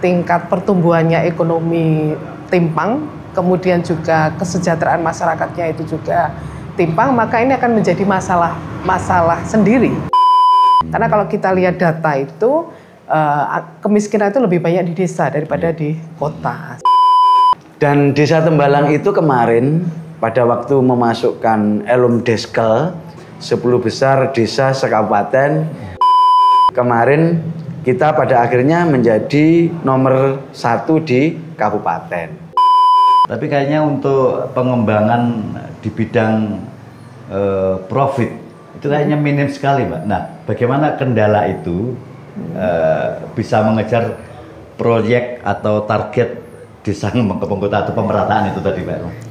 tingkat pertumbuhannya ekonomi timpang, kemudian juga kesejahteraan masyarakatnya itu juga timpang, maka ini akan menjadi masalah sendiri. Karena kalau kita lihat data itu, kemiskinan itu lebih banyak di desa daripada di kota. Dan Desa Tembalang itu kemarin pada waktu memasukkan Elumdeskel 10 besar desa sekabupaten, kemarin kita pada akhirnya menjadi nomor 1 di kabupaten. Tapi kayaknya untuk pengembangan di bidang profit itu kayaknya minim sekali, Mbak. Nah, bagaimana kendala itu bisa mengejar proyek atau target desa ngembang kota atau pemerataan itu tadi, Mbak?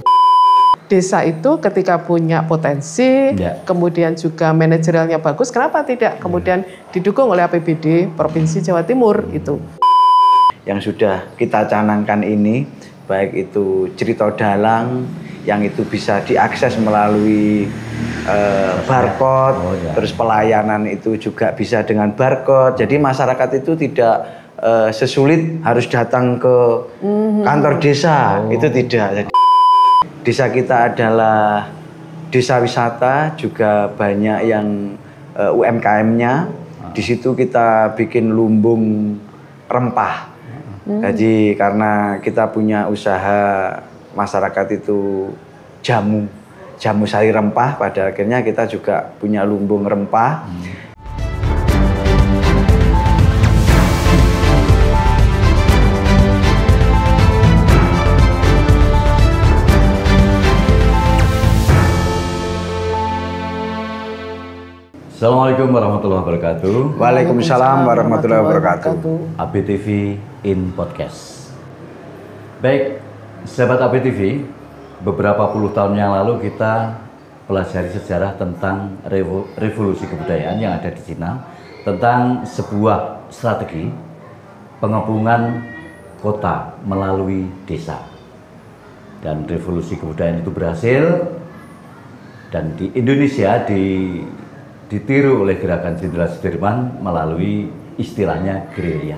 Desa itu ketika punya potensi, kemudian juga manajerialnya bagus, kenapa tidak kemudian didukung oleh APBD Provinsi Jawa Timur itu. Yang sudah kita canangkan ini, baik itu cerita dalang, yang itu bisa diakses melalui barcode, terus pelayanan itu juga bisa dengan barcode, jadi masyarakat itu tidak sesulit harus datang ke kantor desa, itu tidak. Jadi, desa kita adalah desa wisata, juga banyak yang UMKM-nya. Di situ kita bikin lumbung rempah. Jadi karena kita punya usaha masyarakat itu jamu sari rempah, pada akhirnya kita juga punya lumbung rempah. Assalamualaikum warahmatullahi wabarakatuh. Waalaikumsalam warahmatullahi wabarakatuh. ABTV in Podcast. Baik, sahabat ABTV, beberapa puluh tahun yang lalu kita pelajari sejarah tentang revolusi kebudayaan yang ada di Cina, tentang sebuah strategi pengepungan kota melalui desa. Dan revolusi kebudayaan itu berhasil, dan di Indonesia ditiru oleh gerakan Jenderal Sudirman melalui istilahnya gerilya.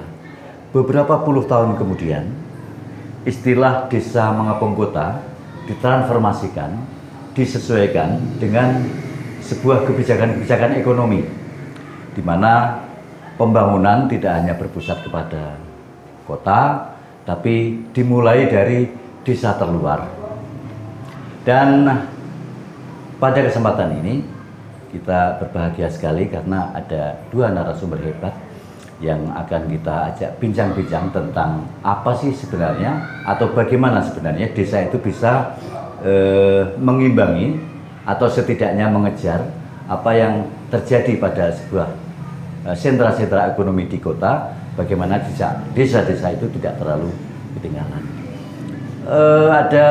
Beberapa puluh tahun kemudian, istilah desa mengepung kota ditransformasikan, disesuaikan dengan sebuah kebijakan-kebijakan ekonomi, di mana pembangunan tidak hanya berpusat kepada kota, tapi dimulai dari desa terluar. Dan pada kesempatan ini, kita berbahagia sekali karena ada dua narasumber hebat yang akan kita ajak bincang-bincang tentang apa sih sebenarnya atau bagaimana sebenarnya desa itu bisa mengimbangi atau setidaknya mengejar apa yang terjadi pada sebuah sentra-sentra ekonomi di kota, bagaimana desa-desa itu tidak terlalu ketinggalan. Ada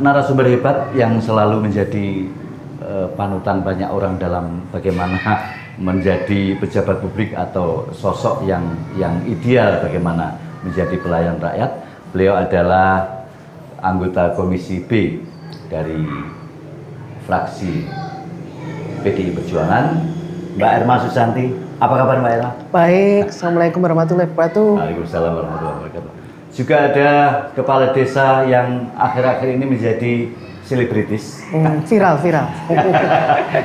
narasumber hebat yang selalu menjadi panutan banyak orang dalam bagaimana menjadi pejabat publik atau sosok yang ideal bagaimana menjadi pelayan rakyat. Beliau adalah anggota Komisi B dari fraksi PDI Perjuangan, Mbak Erma Susanti. Apa kabar, Mbak Erma? Baik, Assalamualaikum warahmatullahi wabarakatuh. Waalaikumsalam warahmatullahi wabarakatuh. Juga ada kepala desa yang akhir-akhir ini menjadi selebritis, viral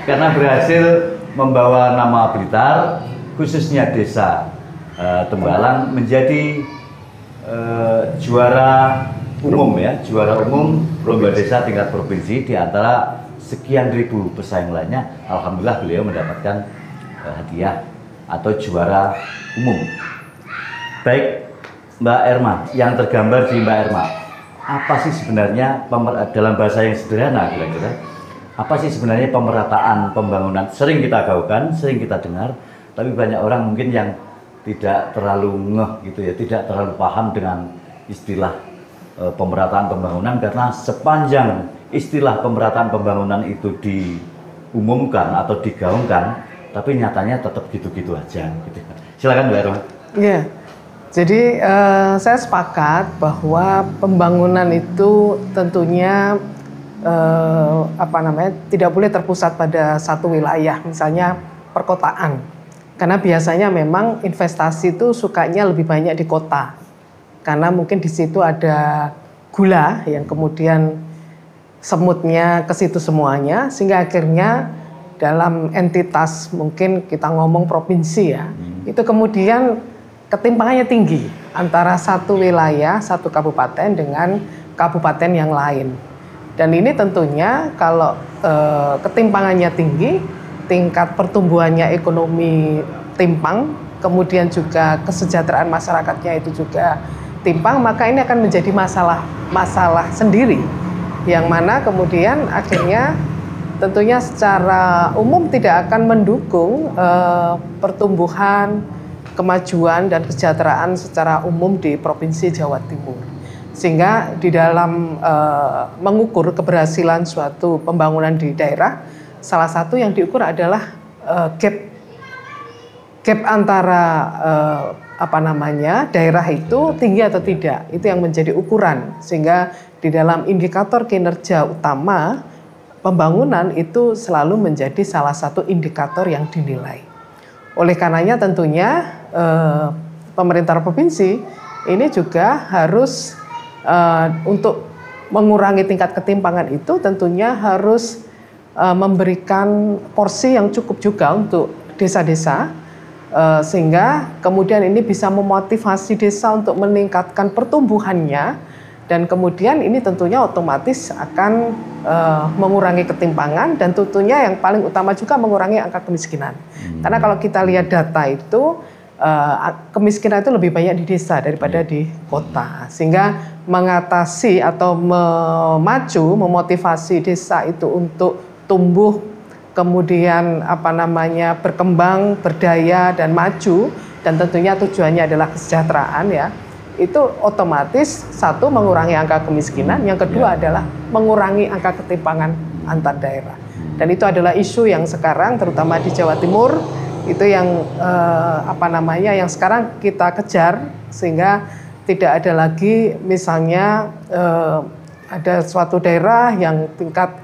karena berhasil membawa nama Blitar, khususnya desa Tembalang, menjadi juara umum lomba desa tingkat provinsi di antara sekian ribu pesaing lainnya. Alhamdulillah beliau mendapatkan hadiah atau juara umum. Baik, Mbak Erma, yang tergambar di Mbak Erma, apa sih sebenarnya dalam bahasa yang sederhana kira-kira, apa sih sebenarnya pemerataan pembangunan? Sering kita gaungkan, sering kita dengar, tapi banyak orang mungkin yang tidak terlalu ngeh gitu ya, tidak terlalu paham dengan istilah pemerataan pembangunan, karena sepanjang istilah pemerataan pembangunan itu diumumkan atau digaungkan, tapi nyatanya tetap gitu-gitu aja gitu. Silakan Mbak Erma. Iya. Jadi saya sepakat bahwa pembangunan itu tentunya tidak boleh terpusat pada satu wilayah, misalnya perkotaan. Karena biasanya memang investasi itu sukanya lebih banyak di kota. karena mungkin di situ ada gula yang kemudian semutnya ke situ semuanya, sehingga akhirnya dalam entitas mungkin kita ngomong provinsi ya, itu kemudian ketimpangannya tinggi antara satu wilayah, satu kabupaten dengan kabupaten yang lain. Dan ini tentunya kalau ketimpangannya tinggi, tingkat pertumbuhannya ekonomi timpang, kemudian juga kesejahteraan masyarakatnya itu juga timpang, maka ini akan menjadi masalah sendiri, yang mana kemudian akhirnya tentunya secara umum tidak akan mendukung pertumbuhan, kemajuan dan kesejahteraan secara umum di Provinsi Jawa Timur. Sehingga di dalam mengukur keberhasilan suatu pembangunan di daerah, salah satu yang diukur adalah gap antara daerah itu tinggi atau tidak, itu yang menjadi ukuran, sehingga di dalam indikator kinerja utama pembangunan itu selalu menjadi salah satu indikator yang dinilai. Oleh karenanya tentunya pemerintah provinsi ini juga harus untuk mengurangi tingkat ketimpangan itu tentunya harus memberikan porsi yang cukup juga untuk desa-desa, sehingga kemudian ini bisa memotivasi desa untuk meningkatkan pertumbuhannya, dan kemudian ini tentunya otomatis akan mengurangi ketimpangan, dan tentunya yang paling utama juga mengurangi angka kemiskinan. Karena kalau kita lihat data itu kemiskinan itu lebih banyak di desa daripada di kota, sehingga mengatasi atau memotivasi desa itu untuk tumbuh, kemudian berkembang, berdaya dan maju, dan tentunya tujuannya adalah kesejahteraan ya. Itu otomatis satu mengurangi angka kemiskinan, yang kedua adalah mengurangi angka ketimpangan antar daerah. Dan itu adalah isu yang sekarang terutama di Jawa Timur itu yang yang sekarang kita kejar, sehingga tidak ada lagi misalnya ada suatu daerah yang tingkat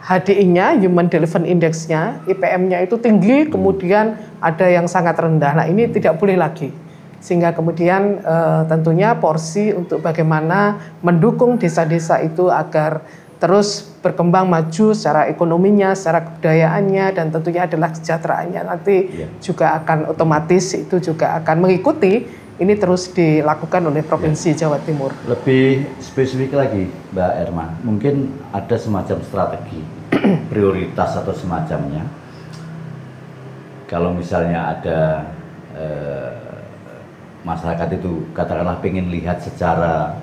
HDI-nya, Human Development Index-nya, IPM-nya itu tinggi, kemudian ada yang sangat rendah. Nah, ini tidak boleh lagi. Sehingga kemudian tentunya porsi untuk bagaimana mendukung desa-desa itu agar terus berkembang maju secara ekonominya, secara kebudayaannya, dan tentunya adalah kesejahteraannya nanti juga akan otomatis itu juga akan mengikuti. Ini terus dilakukan oleh Provinsi Jawa Timur. Lebih spesifik lagi, Mbak Erma, mungkin ada semacam strategi prioritas atau semacamnya. Kalau misalnya ada masyarakat itu katakanlah pengen lihat secara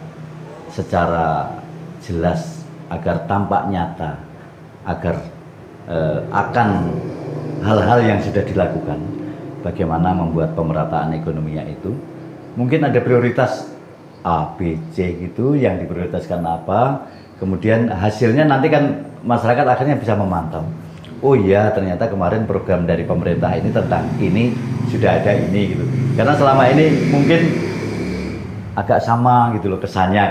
jelas agar tampak nyata, agar akan hal-hal yang sudah dilakukan, bagaimana membuat pemerataan ekonominya itu. Mungkin ada prioritas A, B, C gitu, yang diprioritaskan apa, kemudian hasilnya nanti kan masyarakat akhirnya bisa memantau. Oh iya, ternyata kemarin program dari pemerintah ini tentang ini, sudah ada ini gitu. Karena selama ini mungkin agak sama gitu loh kesannya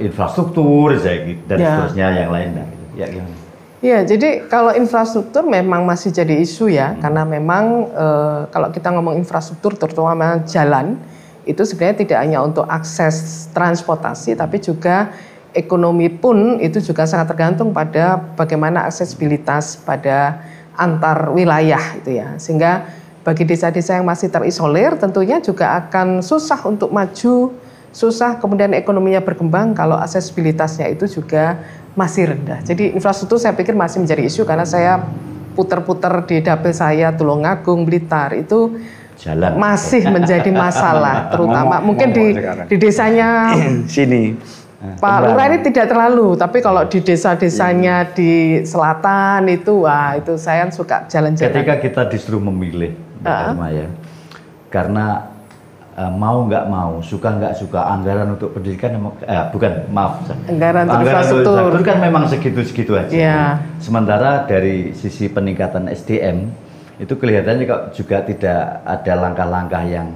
infrastruktur dan seterusnya yang lain. Ya gimana? Ya, jadi kalau infrastruktur memang masih jadi isu ya, karena memang kalau kita ngomong infrastruktur terutama jalan, itu sebenarnya tidak hanya untuk akses transportasi, tapi juga ekonomi pun itu juga sangat tergantung pada bagaimana aksesibilitas pada antar wilayah itu ya. Sehingga bagi desa-desa yang masih terisolir tentunya juga akan susah untuk maju, susah kemudian ekonominya berkembang kalau aksesibilitasnya itu juga masih rendah. Jadi infrastruktur saya pikir masih menjadi isu, karena saya putar-putar di dapil saya Tulungagung, Blitar itu jalan masih menjadi masalah, terutama mungkin di desanya sini. Pak Lurah ini tidak terlalu, tapi kalau di desa-desanya di selatan itu, wah itu saya suka jalan-jalan. Ketika kita disuruh memilih, ya, karena mau nggak mau, suka nggak suka, anggaran untuk pendidikan, anggaran infrastruktur itu kan memang segitu-segitu aja. Yeah. Sementara dari sisi peningkatan SDM itu kelihatannya kok juga tidak ada langkah-langkah yang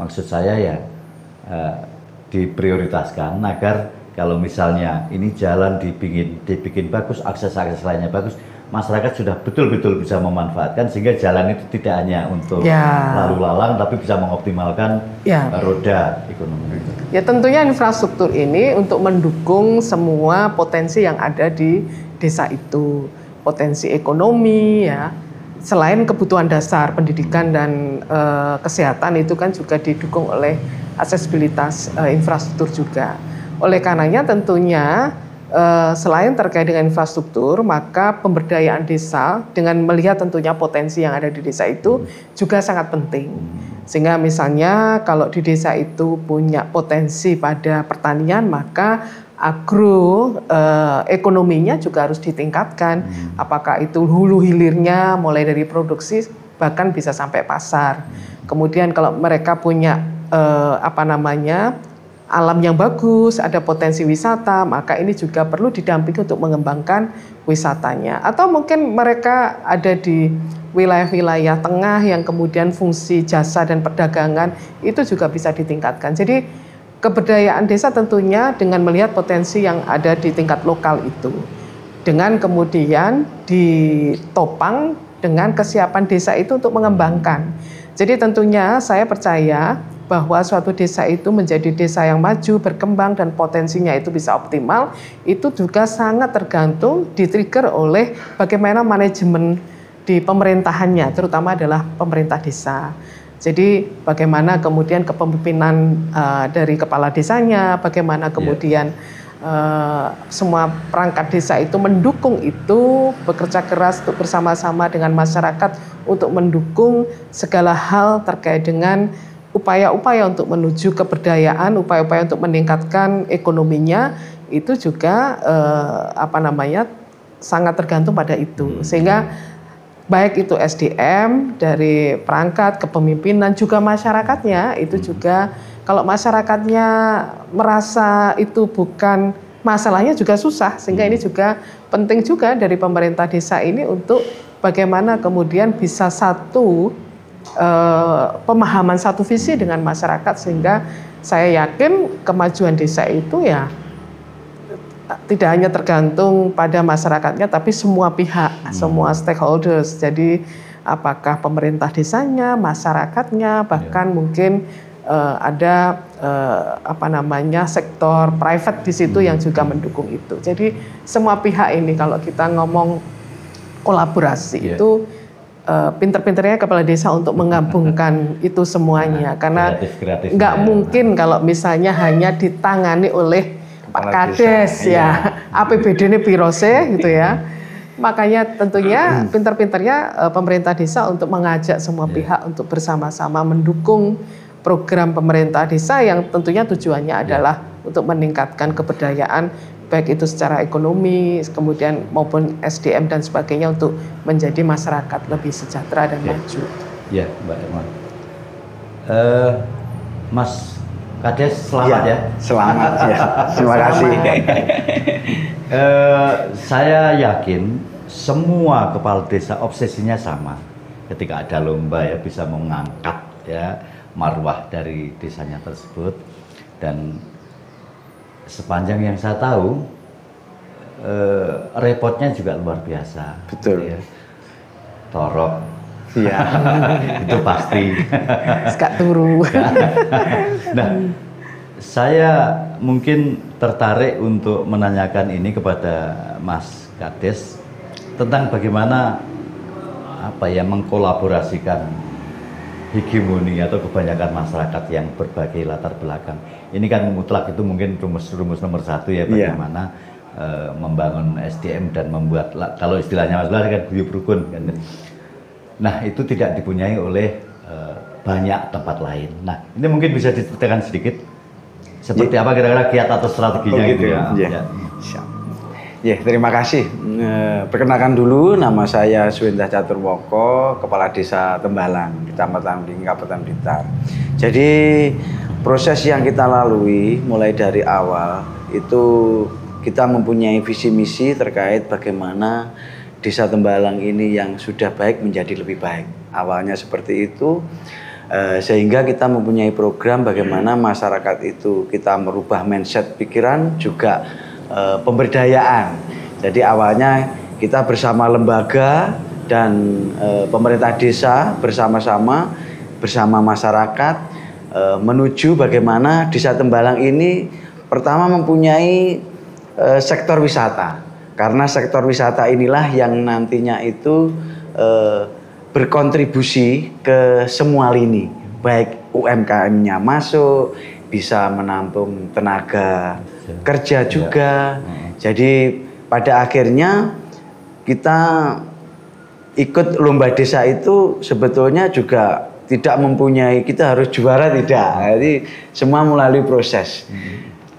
maksud saya ya diprioritaskan agar kalau misalnya ini jalan dibikin bagus, akses lainnya bagus, masyarakat sudah betul-betul bisa memanfaatkan sehingga jalan itu tidak hanya untuk lalu lalang tapi bisa mengoptimalkan roda ekonomi. Ya tentunya infrastruktur ini untuk mendukung semua potensi yang ada di desa itu, potensi ekonomi ya. Selain kebutuhan dasar pendidikan dan kesehatan itu kan juga didukung oleh aksesibilitas infrastruktur juga. Oleh karenanya tentunya selain terkait dengan infrastruktur, maka pemberdayaan desa dengan melihat tentunya potensi yang ada di desa itu juga sangat penting. Sehingga misalnya kalau di desa itu punya potensi pada pertanian, maka ekonominya juga harus ditingkatkan. Apakah itu hulu hilirnya mulai dari produksi bahkan bisa sampai pasar. Kemudian kalau mereka punya alam yang bagus, ada potensi wisata, maka ini juga perlu didampingi untuk mengembangkan wisatanya. Atau mungkin mereka ada di wilayah-wilayah tengah yang kemudian fungsi jasa dan perdagangan itu juga bisa ditingkatkan. Jadi keberdayaan desa tentunya dengan melihat potensi yang ada di tingkat lokal itu. Dengan kemudian ditopang dengan kesiapan desa itu untuk mengembangkan. Jadi tentunya saya percaya bahwa suatu desa itu menjadi desa yang maju, berkembang, dan potensinya itu bisa optimal, itu juga sangat tergantung di-trigger oleh bagaimana manajemen di pemerintahannya, terutama adalah pemerintah desa. Jadi bagaimana kemudian kepemimpinan dari kepala desanya, bagaimana kemudian semua perangkat desa itu mendukung itu, bekerja keras untuk bersama-sama dengan masyarakat untuk mendukung segala hal terkait dengan upaya-upaya untuk menuju keberdayaan, upaya-upaya untuk meningkatkan ekonominya, itu juga sangat tergantung pada itu. Sehingga baik itu SDM dari perangkat kepemimpinan juga masyarakatnya itu juga, kalau masyarakatnya merasa itu bukan masalahnya juga susah, sehingga ini juga penting juga dari pemerintah desa ini untuk bagaimana kemudian bisa satu pemahaman, satu visi dengan masyarakat, sehingga saya yakin kemajuan desa itu ya tidak hanya tergantung pada masyarakatnya, tapi semua pihak, semua stakeholders. Jadi apakah pemerintah desanya, masyarakatnya, bahkan mungkin ada sektor private di situ yang juga mendukung itu. Jadi semua pihak ini kalau kita ngomong kolaborasi itu pinter-pinternya kepala desa untuk menggabungkan itu semuanya, karena nggak mungkin kalau misalnya hanya ditangani oleh Pak Kades APBD ini pirose gitu ya. Makanya tentunya pinter-pinternya pemerintah desa untuk mengajak semua pihak untuk bersama-sama mendukung program pemerintah desa yang tentunya tujuannya adalah untuk meningkatkan keberdayaan baik itu secara ekonomi, kemudian maupun SDM dan sebagainya untuk menjadi masyarakat lebih sejahtera dan maju. Ya, Mbak Irma. Mas Kades, selamat ya. Selamat ya. Terima kasih. Saya yakin semua kepala desa obsesinya sama. Ketika ada lomba ya bisa mengangkat ya marwah dari desanya tersebut, dan sepanjang yang saya tahu, repotnya juga luar biasa. Betul. Ya. Torok. Iya. Itu pasti. Sekak turu. Nah, saya mungkin tertarik untuk menanyakan ini kepada Mas Kades tentang bagaimana mengkolaborasikan hegemoni atau kebanyakan masyarakat yang berbagai latar belakang. Ini kan mutlak, itu mungkin rumus nomor satu ya, bagaimana membangun SDM dan membuat, kalau istilahnya Mas Lari kan guyub rukun kan. Nah itu tidak dipunyai oleh banyak tempat lain. Nah ini mungkin bisa diceritakan sedikit seperti apa kira-kira kiat atau strateginya gitu ya. Ya, terima kasih. Perkenalkan dulu, nama saya Suwenda Caturwoko, Kepala Desa Tembalang, Kecamatan Bling, Kabupaten Blitar. Jadi proses yang kita lalui mulai dari awal itu kita mempunyai visi misi terkait bagaimana Desa Tembalang ini yang sudah baik menjadi lebih baik. Awalnya seperti itu, sehingga kita mempunyai program bagaimana masyarakat itu kita merubah mindset pikiran juga pemberdayaan. Jadi awalnya kita bersama lembaga dan pemerintah desa bersama-sama bersama masyarakat menuju bagaimana Desa Tembalang ini pertama mempunyai sektor wisata, karena sektor wisata inilah yang nantinya itu berkontribusi ke semua lini, baik UMKM-nya masuk, bisa menampung tenaga kerja juga. Jadi pada akhirnya kita ikut lomba desa itu sebetulnya juga tidak mempunyai kita harus juara, tidak. Jadi semua melalui proses.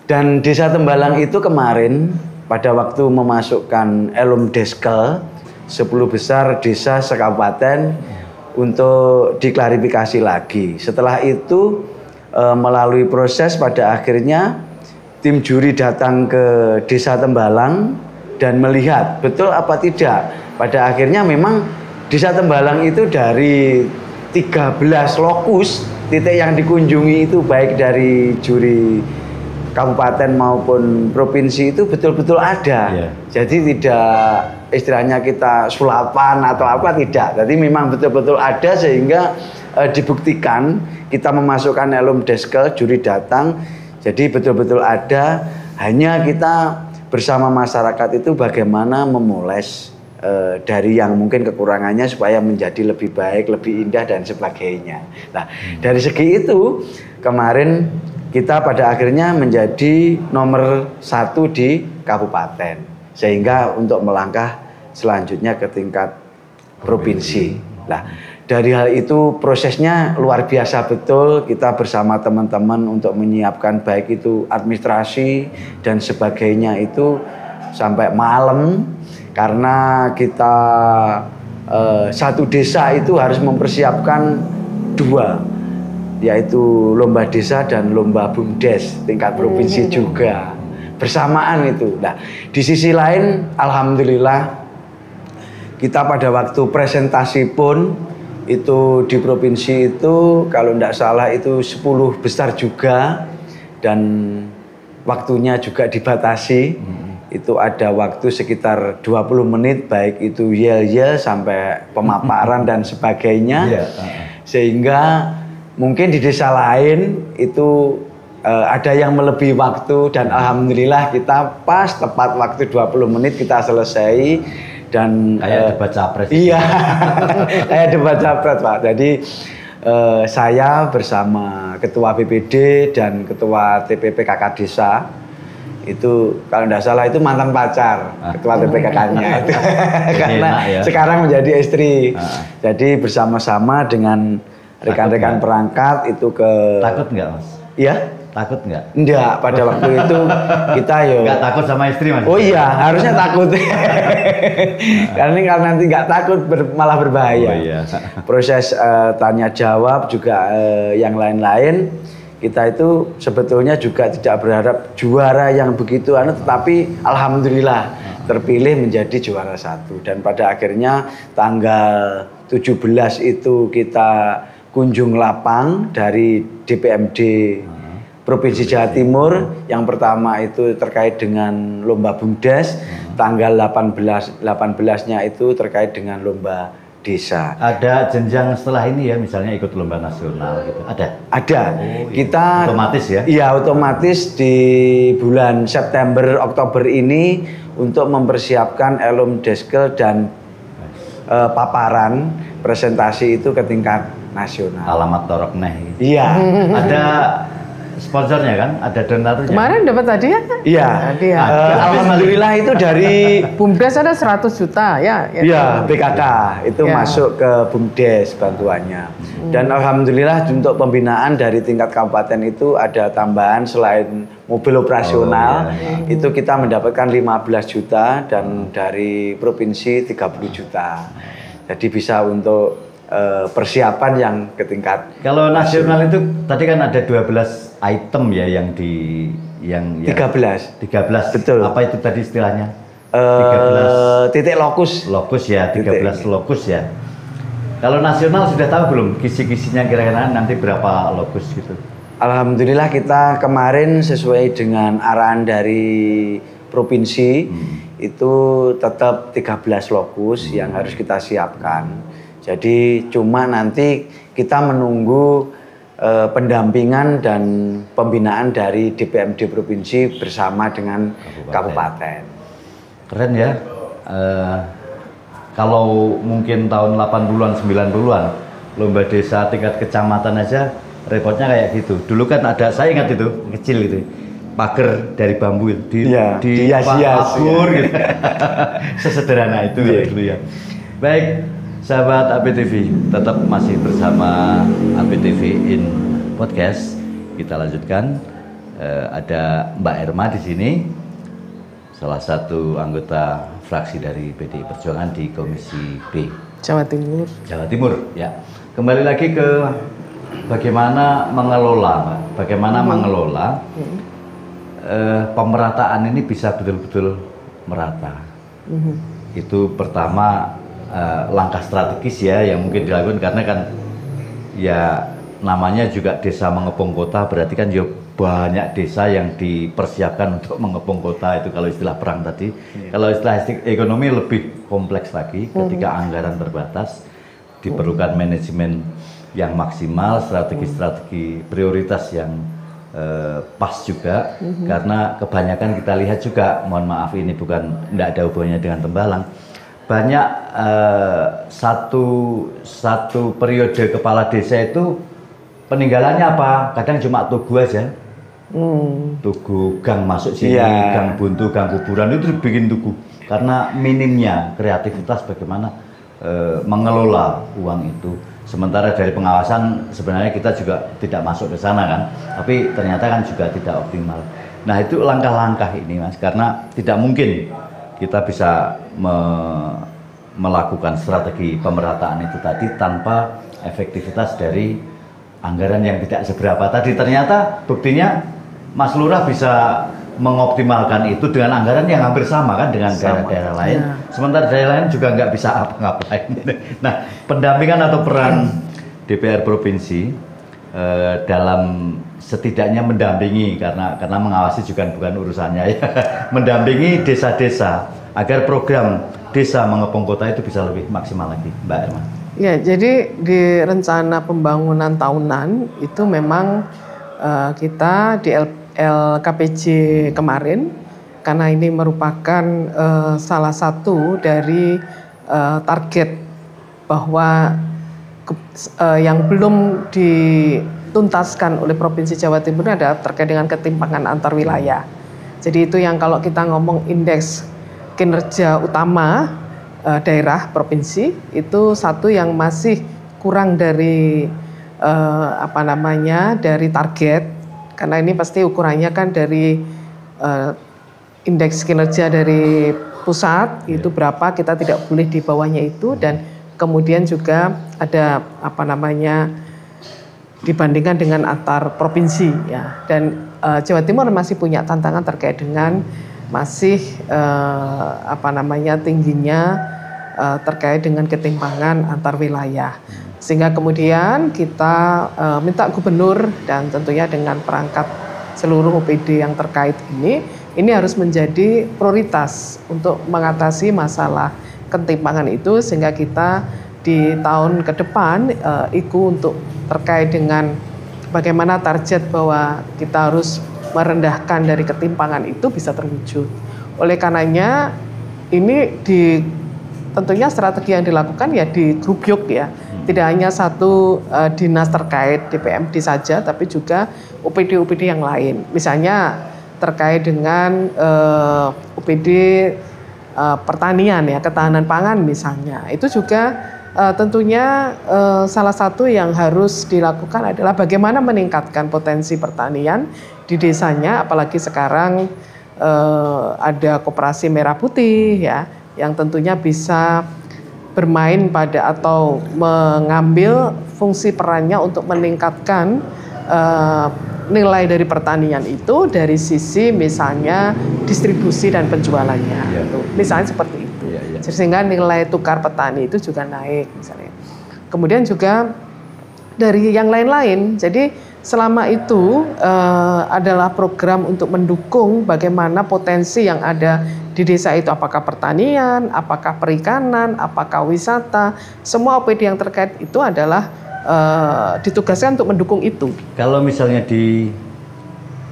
Dan Desa Tembalang itu kemarin pada waktu memasukkan Elumdeskel 10 besar desa sekabupaten untuk diklarifikasi lagi. Setelah itu melalui proses pada akhirnya tim juri datang ke Desa Tembalang dan melihat betul apa tidak. Pada akhirnya memang Desa Tembalang itu dari 13 lokus titik yang dikunjungi itu baik dari juri kabupaten maupun provinsi itu betul-betul ada. Jadi tidak istilahnya kita sulapan atau apa, tidak. Jadi memang betul-betul ada sehingga dibuktikan kita memasukkan Elumdeskel, juri datang. Jadi betul-betul ada, hanya kita bersama masyarakat itu bagaimana memoles dari yang mungkin kekurangannya supaya menjadi lebih baik, lebih indah dan sebagainya. Nah, dari segi itu kemarin kita pada akhirnya menjadi nomor 1 di kabupaten, sehingga untuk melangkah selanjutnya ke tingkat provinsi. Nah, dari hal itu prosesnya luar biasa betul. Kita bersama teman-teman untuk menyiapkan baik itu administrasi dan sebagainya itu sampai malam, karena kita satu desa itu harus mempersiapkan 2, yaitu lomba desa dan lomba BUMDes tingkat provinsi juga bersamaan itu. Nah, di sisi lain alhamdulillah kita pada waktu presentasi pun itu di provinsi itu kalau tidak salah itu 10 besar juga, dan waktunya juga dibatasi. Itu ada waktu sekitar 20 menit baik itu yel-yel sampai pemaparan dan sebagainya. Sehingga mungkin di desa lain itu ada yang melebihi waktu, dan alhamdulillah kita pas tepat waktu 20 menit kita selesai. Dan kayak debat capres. Iya. Kayak debat capres, Pak. Jadi saya bersama ketua BPD dan ketua TPP KK Desa itu kalau tidak salah itu mantan pacar ketua TPKK-nya itu. Karena sekarang menjadi istri. Jadi bersama-sama dengan rekan-rekan perangkat itu ke. Takut nggak, Mas? Iya. Takut nggak? Enggak, pada waktu itu kita nggak takut sama istri, Mas? Oh iya, harusnya takut. Karena kalau nanti nggak takut malah berbahaya. Oh, iya. Proses tanya jawab juga yang lain-lain, kita itu sebetulnya juga tidak berharap juara yang begitu tetapi alhamdulillah terpilih menjadi juara 1. Dan pada akhirnya tanggal 17 itu kita kunjung lapang dari DPMD Provinsi Jawa Timur. Yang pertama itu terkait dengan lomba BUMDes, tanggal 18-nya itu terkait dengan lomba desa. Ada jenjang setelah ini ya, misalnya ikut lomba nasional gitu. Ada? Ada. Kita otomatis ya? Iya, otomatis di bulan September Oktober ini untuk mempersiapkan Elumdeskel dan paparan presentasi itu ke tingkat nasional. Alamat Torok Neh. Iya. Ada sponsornya kan? Ada donaturnya. Kemarin dapat hadiah kan? Iya. Alhamdulillah itu dari BUMDes ada 100 juta ya. Iya, BKK itu masuk ke BUMDes bantuannya. Dan alhamdulillah untuk pembinaan dari tingkat kabupaten itu ada tambahan selain mobil operasional. Itu kita mendapatkan 15 juta dan dari provinsi 30 juta. Jadi bisa untuk persiapan yang ke tingkat. Kalau nasional itu tadi kan ada 12 item ya yang 13. 13. Betul. Apa itu tadi istilahnya? 13 titik lokus. Lokus ya, 13 lokus ya. Kalau nasional sudah tahu belum kisi-kisinya kira-kira nanti berapa lokus gitu? Alhamdulillah kita kemarin sesuai dengan arahan dari provinsi itu tetap 13 lokus yang harus kita siapkan. Jadi cuma nanti kita menunggu pendampingan dan pembinaan dari DPMD Provinsi bersama dengan Kabupaten. Keren ya. Kalau mungkin tahun 80-an, 90-an, lomba desa tingkat kecamatan aja repotnya kayak gitu. Dulu kan ada, saya ingat itu, kecil itu, pagar dari bambu dihias-hias gitu. Sesederhana itu ya dulu ya. Baik, sahabat APTV, tetap masih bersama APTV in Podcast. Kita lanjutkan. Ada Mbak Erma di sini, salah satu anggota fraksi dari PDI Perjuangan di Komisi B. Jawa Timur. Jawa Timur, ya. Kembali lagi ke bagaimana mengelola, Mbak. Bagaimana mengelola pemerataan ini bisa betul-betul merata. Itu pertama langkah strategis ya yang mungkin dilakukan, karena kan ya namanya juga desa mengepung kota, berarti kan ya banyak desa yang dipersiapkan untuk mengepung kota, itu kalau istilah perang tadi. Kalau istilah ekonomi lebih kompleks lagi, ketika anggaran terbatas, diperlukan manajemen yang maksimal, strategi-strategi prioritas yang pas juga, karena kebanyakan kita lihat juga, mohon maaf ini bukan, tidak ada hubungannya dengan Tembalang, banyak satu periode kepala desa itu peninggalannya apa? Kadang cuma tugu aja. Tugu gang masuk sini, gang buntu, gang kuburan, itu bikin tugu. Karena minimnya kreativitas bagaimana mengelola uang itu. Sementara dari pengawasan sebenarnya kita juga tidak masuk ke sana kan, tapi ternyata kan juga tidak optimal. Nah itu langkah-langkah ini Mas, karena tidak mungkin kita bisa melakukan strategi pemerataan itu tadi tanpa efektivitas dari anggaran yang tidak seberapa tadi. Ternyata buktinya Mas Lurah bisa mengoptimalkan itu dengan anggaran yang hampir sama kan dengan daerah-daerah lain. Sementara daerah lain juga nggak bisa apa-ngapain. Nah, pendampingan atau peran DPR Provinsi dalam setidaknya mendampingi, karena mengawasi juga bukan urusannya ya, mendampingi desa-desa agar program desa mengepung kota itu bisa lebih maksimal lagi, Mbak Erma. Ya, jadi di rencana pembangunan tahunan itu memang kita di LKPJ kemarin, karena ini merupakan salah satu dari target bahwa yang belum dituntaskan oleh Provinsi Jawa Timur adalah terkait dengan ketimpangan antar wilayah. Jadi itu yang kalau kita ngomong indeks kinerja utama daerah provinsi, itu satu yang masih kurang dari dari target, karena ini pasti ukurannya kan dari indeks kinerja dari pusat itu berapa, kita tidak boleh di bawahnya itu, dan kemudian juga ada dibandingkan dengan antar provinsi ya. Dan Jawa Timur masih punya tantangan terkait dengan masih tingginya terkait dengan ketimpangan antar wilayah. Sehingga kemudian kita minta gubernur dan tentunya dengan perangkat seluruh OPD yang terkait ini harus menjadi prioritas untuk mengatasi masalah ketimpangan itu, sehingga kita di tahun ke depan untuk terkait dengan bagaimana target bahwa kita harus merendahkan dari ketimpangan itu bisa terwujud. Oleh karenanya ini tentunya strategi yang dilakukan ya di grup ya. Tidak hanya satu dinas terkait DPMD saja, tapi juga OPD-OPD yang lain. Misalnya terkait dengan OPD pertanian ya, ketahanan pangan misalnya. Itu juga tentunya salah satu yang harus dilakukan adalah bagaimana meningkatkan potensi pertanian di desanya, apalagi sekarang ada koperasi merah putih ya, yang tentunya bisa bermain pada atau mengambil fungsi perannya untuk meningkatkan nilai dari pertanian itu dari sisi misalnya distribusi dan penjualannya, misalnya seperti itu. Sehingga nilai tukar petani itu juga naik misalnya. Kemudian juga dari yang lain-lain. Jadi selama itu adalah program untuk mendukung bagaimana potensi yang ada di di desa itu apakah pertanian, apakah perikanan, apakah wisata, semua OPD yang terkait itu adalah ditugaskan untuk mendukung itu. Kalau misalnya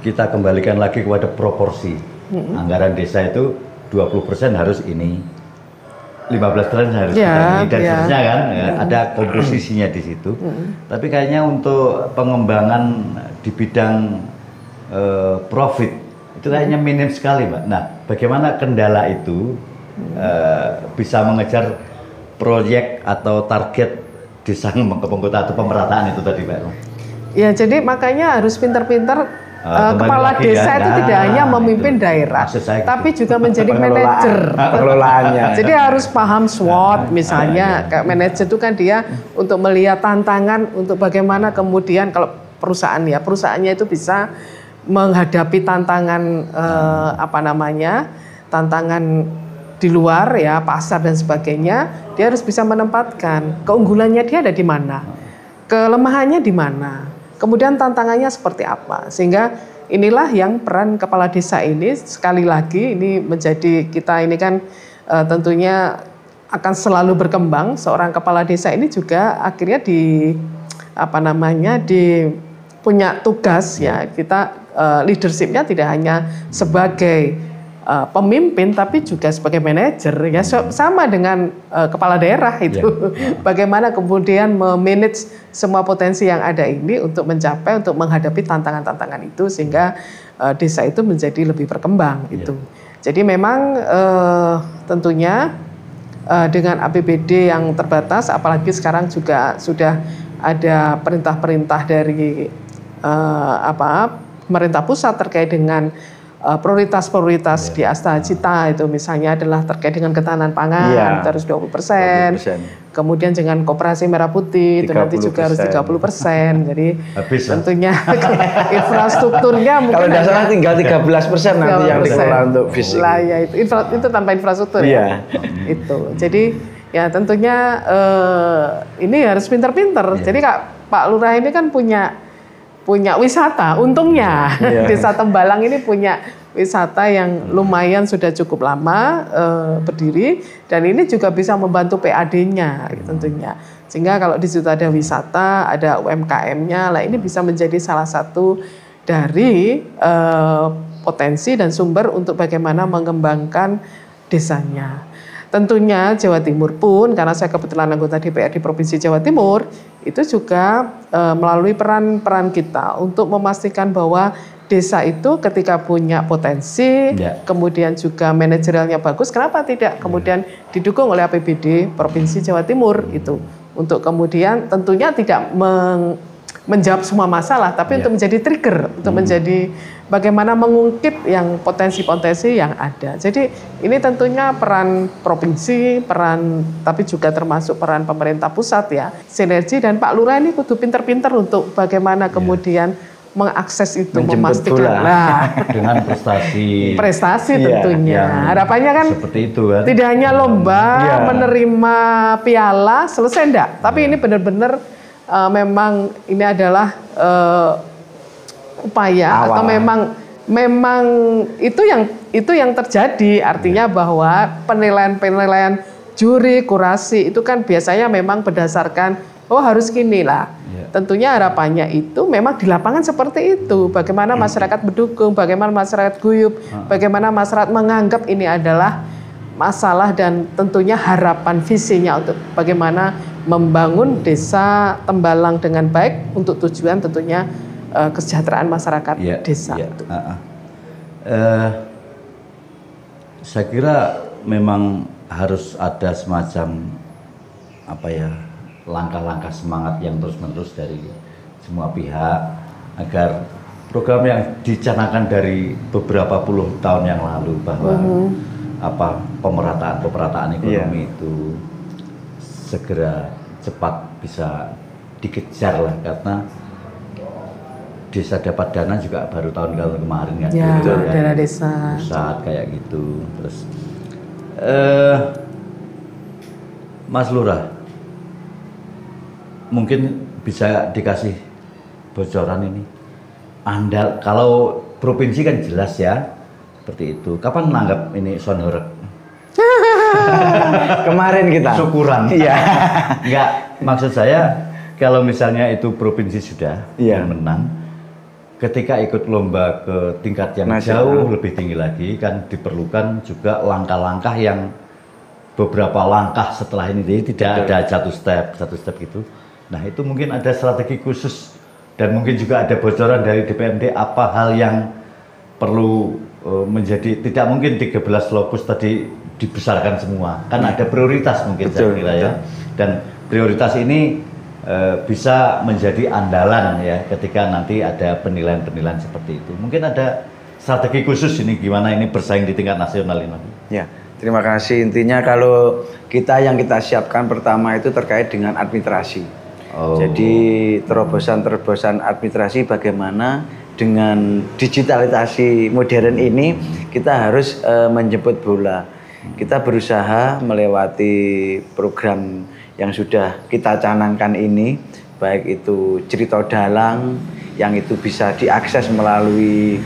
kita kembalikan lagi kepada proporsi, anggaran desa itu 20% harus ini, 15% harus ini, dan seterusnya kan, ada komposisinya di situ. Tapi kayaknya untuk pengembangan di bidang profit itu kayaknya minim sekali, Mbak. Nah, bagaimana kendala itu bisa mengejar proyek atau target desa Kebongkota atau pemerataan itu tadi, Mbak? Ya, jadi makanya harus pintar-pintar kepala desa itu tidak hanya memimpin daerah, tapi juga menjadi manajer pengelolaannya. Jadi harus paham SWOT misalnya. Kayak manajer itu kan dia untuk melihat tantangan untuk bagaimana kemudian kalau perusahaannya itu bisa menghadapi tantangan tantangan di luar ya, pasar dan sebagainya. Dia harus bisa menempatkan keunggulannya dia ada di mana, kelemahannya di mana, kemudian tantangannya seperti apa. Sehingga inilah yang peran kepala desa ini sekali lagi ini menjadi kita ini kan tentunya akan selalu berkembang. Seorang kepala desa ini juga akhirnya punya tugas ya, kita leadershipnya tidak hanya sebagai pemimpin tapi juga sebagai manajer ya, sama dengan kepala daerah itu. Bagaimana kemudian memanage semua potensi yang ada ini untuk menghadapi tantangan-tantangan itu sehingga desa itu menjadi lebih berkembang itu. Jadi memang tentunya dengan APBD yang terbatas, apalagi sekarang juga sudah ada perintah-perintah dari pemerintah pusat terkait dengan prioritas-prioritas di Asta Cita itu misalnya adalah terkait dengan ketahanan pangan harus 20%. Kemudian dengan koperasi merah putih itu nanti juga harus 30%. Jadi tentunya infrastrukturnya mungkin kalau dasarnya tinggal 13% nanti yang dikelola untuk fisik. Lah ya itu tanpa infrastruktur ya. Itu. Jadi ya tentunya ini harus pintar-pintar. Jadi Pak Lurah ini kan punya wisata, untungnya Desa Tembalang ini punya wisata yang lumayan sudah cukup lama berdiri, dan ini juga bisa membantu PAD-nya tentunya. Sehingga kalau di situ ada wisata, ada UMKM-nya, lah ini bisa menjadi salah satu dari potensi dan sumber untuk bagaimana mengembangkan desanya. Tentunya Jawa Timur pun, karena saya kebetulan anggota DPR di Provinsi Jawa Timur, itu juga melalui peran kita untuk memastikan bahwa desa itu ketika punya potensi, kemudian juga manajerialnya bagus, kenapa tidak kemudian didukung oleh APBD Provinsi Jawa Timur itu, untuk kemudian tentunya tidak menjawab semua masalah, tapi untuk menjadi trigger, untuk menjadi bagaimana mengungkit yang potensi-potensi yang ada. Jadi ini tentunya peran provinsi, tapi juga termasuk peran pemerintah pusat ya, sinergi, dan Pak Lurah ini kudu pinter-pinter untuk bagaimana kemudian mengakses itu, memastikan dengan prestasi tentunya. Harapannya kan seperti itu kan. Tidak hanya lomba menerima piala selesai enggak, tapi ini benar-benar memang ini adalah upaya atau memang itu yang terjadi, artinya bahwa penilaian juri kurasi itu kan biasanya memang berdasarkan harus gini lah. Tentunya harapannya itu memang di lapangan seperti itu. Bagaimana masyarakat mendukung, bagaimana masyarakat guyup, bagaimana masyarakat menganggap ini adalah masalah, dan tentunya harapan visinya untuk bagaimana membangun desa Tembalang dengan baik untuk tujuan tentunya kesejahteraan masyarakat desa. Saya kira memang harus ada semacam langkah-langkah semangat yang terus-menerus dari semua pihak agar program yang dicanangkan dari beberapa puluh tahun yang lalu bahwa pemerataan ekonomi itu segera cepat bisa dikejar lah, karena desa dapat dana juga baru tahun kemarin kan, dana desa pusat kayak gitu. Terus Mas Lurah mungkin bisa dikasih bocoran ini. Kalau provinsi kan jelas ya, seperti itu. Kapan menganggap ini sound horeg? Kemarin kita. Syukuran. Iya. Enggak, maksud saya kalau misalnya itu provinsi sudah Iya. yang menang, ketika ikut lomba ke tingkat yang Nasional. jauh lebih tinggi lagi kan diperlukan juga langkah-langkah yang beberapa langkah setelah ini. Jadi tidak ada satu step gitu. Nah itu mungkin ada strategi khusus dan mungkin juga ada bocoran dari DPMD apa hal yang perlu menjadi, tidak mungkin 13 lokus tadi dibesarkan semua, kan ada prioritas mungkin saya kira ya. Dan prioritas ini bisa menjadi andalan ya ketika nanti ada penilaian-penilaian seperti itu. Mungkin ada strategi khusus ini gimana ini bersaing di tingkat nasional ini. Ya, terima kasih. Intinya kalau yang kita siapkan pertama itu terkait dengan administrasi. Jadi terobosan administrasi bagaimana dengan digitalisasi modern ini kita harus menjemput bola. Kita berusaha melewati program yang sudah kita canangkan ini, baik itu cerita dalang yang itu bisa diakses melalui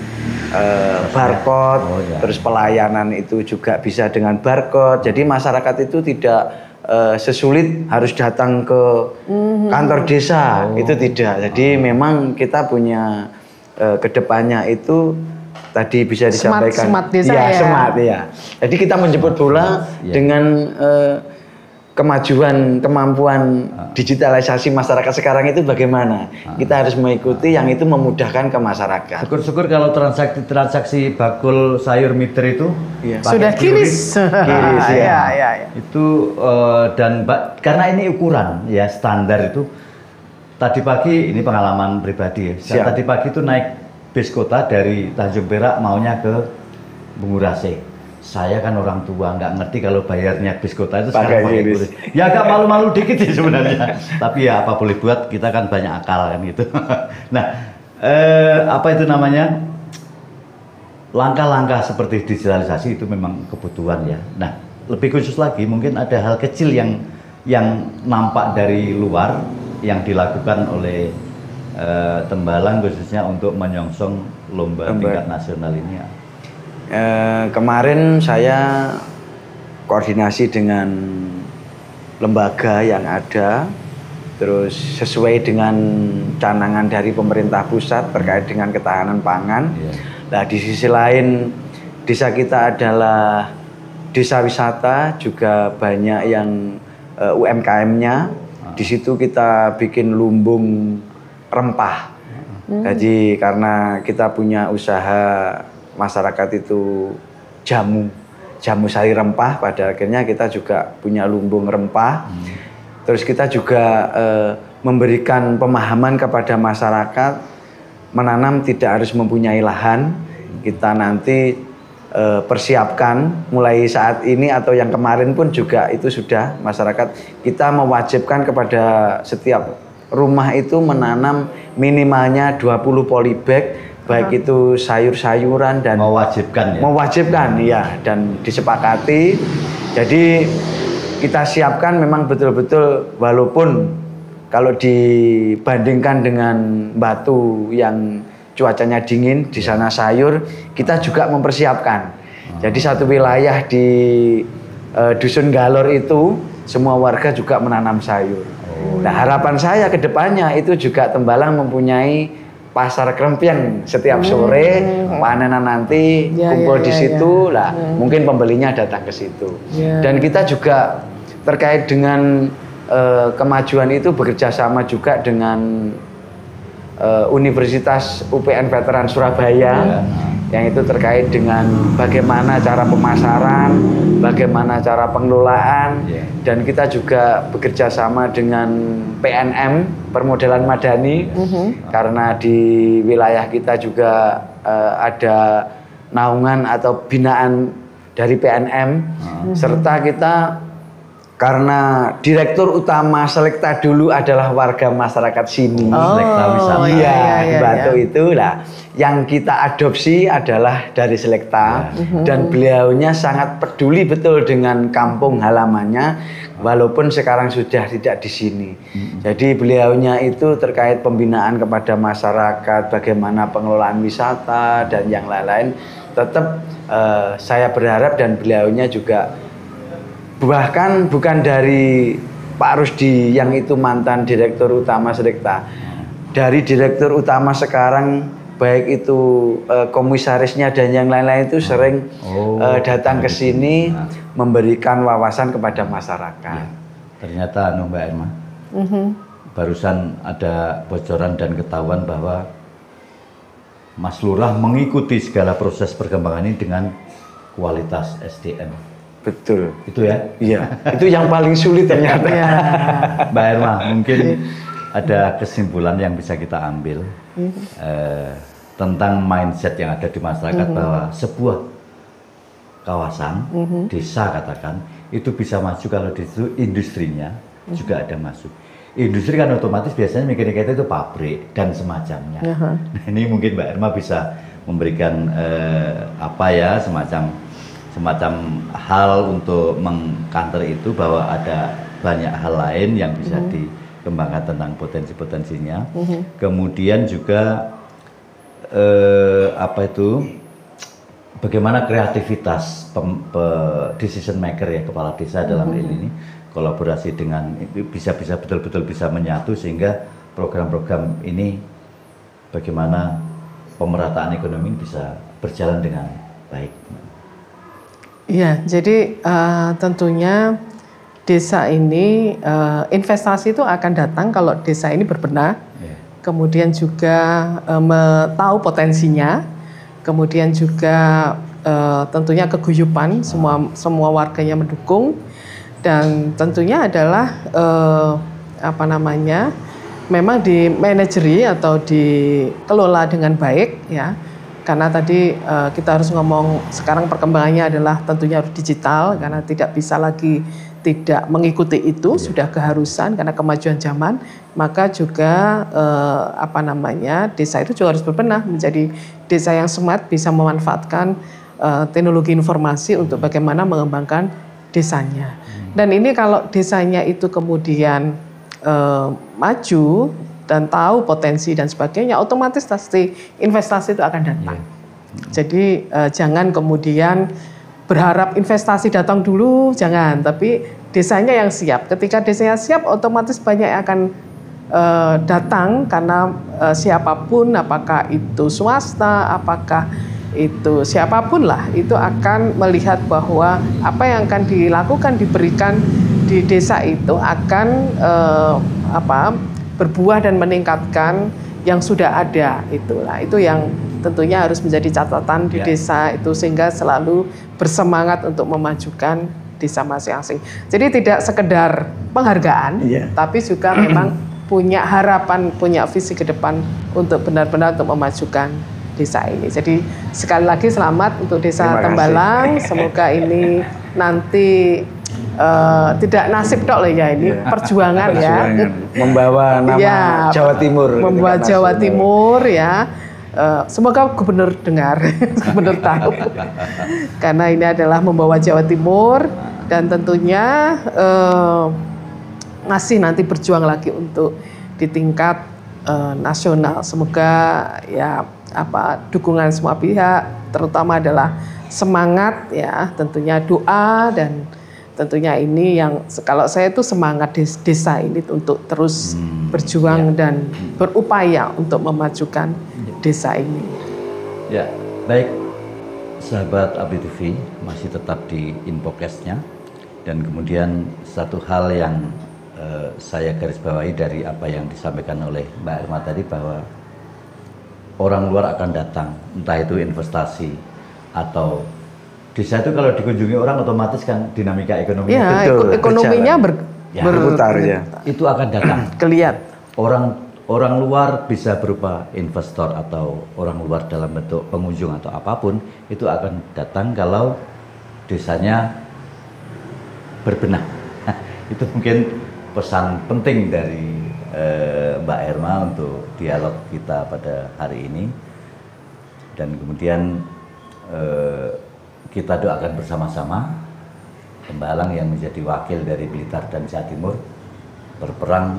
barcode, terus pelayanan itu juga bisa dengan barcode. Jadi masyarakat itu tidak sesulit harus datang ke kantor desa, itu tidak. Jadi memang kita punya kedepannya itu tadi bisa disampaikan smart desa ya, smart ya. Jadi kita menjemput bola dengan kemampuan digitalisasi masyarakat sekarang itu bagaimana. Kita harus mengikuti yang itu memudahkan ke masyarakat. Syukur-syukur kalau transaksi bakul sayur meter itu sudah kiris. Ya. Itu dan karena ini ukuran ya standar itu. Tadi pagi ini pengalaman pribadi ya. Saya tadi pagi itu naik bis kota dari Tanjung Perak maunya ke Bungurase. Saya kan orang tua, nggak ngerti kalau bayarnya bis kota itu sekarang pakai kuris. Ya agak malu-malu dikit sih sebenarnya. Tapi ya apa boleh buat, kita kan banyak akal kan gitu. Nah, apa itu namanya? Langkah-langkah seperti digitalisasi itu memang kebutuhan ya. Nah, lebih khusus lagi mungkin ada hal kecil yang nampak dari luar yang dilakukan oleh Tembalang khususnya untuk menyongsong lomba tingkat nasional ini ya. Kemarin saya koordinasi dengan lembaga yang ada, terus sesuai dengan canangan dari pemerintah pusat terkait dengan ketahanan pangan. Nah, di sisi lain desa kita adalah desa wisata, juga banyak yang UMKM-nya. Di situ kita bikin lumbung rempah. Jadi karena kita punya usaha masyarakat itu jamu sari rempah, pada akhirnya kita juga punya lumbung rempah. Terus kita juga memberikan pemahaman kepada masyarakat menanam tidak harus mempunyai lahan. Kita nanti persiapkan mulai saat ini atau yang kemarin pun juga itu sudah masyarakat kita mewajibkan kepada setiap rumah itu menanam minimalnya 20 polybag. Baik itu sayur-sayuran dan mewajibkan ya, dan disepakati. Jadi kita siapkan memang betul-betul, walaupun kalau dibandingkan dengan Batu yang cuacanya dingin, di sana sayur, kita juga mempersiapkan. Jadi satu wilayah di Dusun Galor itu semua warga juga menanam sayur. Nah, harapan saya ke depannya itu juga Tembalang mempunyai pasar krempiang setiap sore, panenan nanti kumpul di situ lah, mungkin pembelinya datang ke situ. Dan kita juga terkait dengan kemajuan itu bekerja sama juga dengan Universitas UPN Veteran Surabaya, yang itu terkait dengan bagaimana cara pemasaran, bagaimana cara pengelolaan, dan kita juga bekerja sama dengan PNM, Permodalan Madani, karena di wilayah kita juga ada naungan atau binaan dari PNM, serta kita karena direktur utama Selekta dulu adalah warga masyarakat sini. Selekta wisata. Iya, Batu itu lah. yang kita adopsi adalah dari Selekta dan beliaunya sangat peduli betul dengan kampung halamannya walaupun sekarang sudah tidak di sini. Jadi beliaunya itu terkait pembinaan kepada masyarakat, bagaimana pengelolaan wisata dan yang lain-lain tetap saya berharap dan beliaunya juga bahkan bukan dari Pak Rusdi yang itu mantan Direktur Utama Selekta. Dari Direktur Utama sekarang baik itu komisarisnya dan yang lain-lain itu sering datang ke sini memberikan wawasan kepada masyarakat. Ya, ternyata Mbak Irma, barusan ada bocoran dan ketahuan bahwa Mas Lurah mengikuti segala proses perkembangan ini dengan kualitas SDM. Betul. Itu ya? Iya, itu yang paling sulit ternyata. Mbak Irma, mungkin ada kesimpulan yang bisa kita ambil tentang mindset yang ada di masyarakat bahwa sebuah kawasan, desa katakan, itu bisa maju kalau di situ industrinya juga ada masuk. Industri kan otomatis biasanya mikir-mikir itu pabrik dan semacamnya. Nah, ini mungkin Mbak Irma bisa memberikan semacam hal untuk mengcounter itu bahwa ada banyak hal lain yang bisa dikembangkan tentang potensi-potensinya. Kemudian juga bagaimana kreativitas decision maker ya, kepala desa dalam hal ini kolaborasi dengan bisa betul-betul bisa menyatu sehingga program-program ini bagaimana pemerataan ekonomi bisa berjalan dengan baik. Iya, jadi tentunya desa ini investasi itu akan datang kalau desa ini berbenah. Kemudian juga tahu potensinya, kemudian juga tentunya keguyupan, semua warganya mendukung, dan tentunya adalah memang di manajeri atau dikelola dengan baik ya, karena tadi kita harus ngomong sekarang perkembangannya adalah tentunya harus digital karena tidak bisa lagi tidak mengikuti itu, sudah keharusan karena kemajuan zaman, maka juga desa itu juga harus berbenah menjadi desa yang smart, bisa memanfaatkan teknologi informasi untuk bagaimana mengembangkan desanya. Dan ini kalau desanya itu kemudian maju dan tahu potensi dan sebagainya, otomatis pasti investasi itu akan datang. Jadi jangan kemudian berharap investasi datang dulu, jangan, tapi desanya yang siap. Ketika desanya siap, otomatis banyak yang akan datang karena siapapun, apakah itu swasta, apakah itu siapapun lah, itu akan melihat bahwa apa yang akan dilakukan, diberikan di desa itu akan berbuah dan meningkatkan yang sudah ada. Itulah, itu yang tentunya harus menjadi catatan di desa itu sehingga selalu bersemangat untuk memajukan desa masing-masing. Jadi tidak sekedar penghargaan, tapi juga memang punya harapan, punya visi ke depan untuk benar-benar untuk memajukan desa ini. Jadi sekali lagi selamat untuk Desa Tembalang. Semoga ini nanti tidak nasib dok ya, ini perjuangan ya. Membawa nama Jawa Timur. Membawa Jawa Timur ya. Semoga gubernur dengar, gubernur tahu. Karena ini adalah membawa Jawa Timur dan tentunya masih nanti berjuang lagi untuk di tingkat nasional. Semoga ya dukungan semua pihak, terutama adalah semangat ya, tentunya doa dan tentunya ini yang kalau saya itu semangat desa ini untuk terus berjuang dan berupaya untuk memajukan desa ini. Ya, baik sahabat Abdi TV, masih tetap di Infocast-nya dan kemudian satu hal yang saya garis bawahi dari apa yang disampaikan oleh Mbak Irma tadi bahwa orang luar akan datang, entah itu investasi atau desa itu kalau dikunjungi orang otomatis kan dinamika ekonomi ekonominya berputar ya. Itu akan datang. Kelihatan. Orang luar bisa berupa investor atau orang luar dalam bentuk pengunjung atau apapun itu akan datang kalau desanya berbenah. Itu mungkin pesan penting dari Mbak Irma untuk dialog kita pada hari ini. dan kemudian kita doakan bersama-sama Tembalang yang menjadi wakil dari Blitar dan Jawa Timur berperang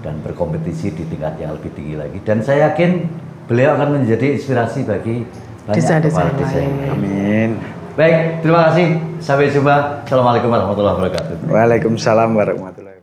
dan berkompetisi di tingkat yang lebih tinggi lagi, dan saya yakin beliau akan menjadi inspirasi bagi banyak kepala desa yang lain. Amin. Baik, terima kasih. Sampai jumpa. Assalamualaikum warahmatullahi wabarakatuh. Waalaikumsalam warahmatullahi wabarakatuh.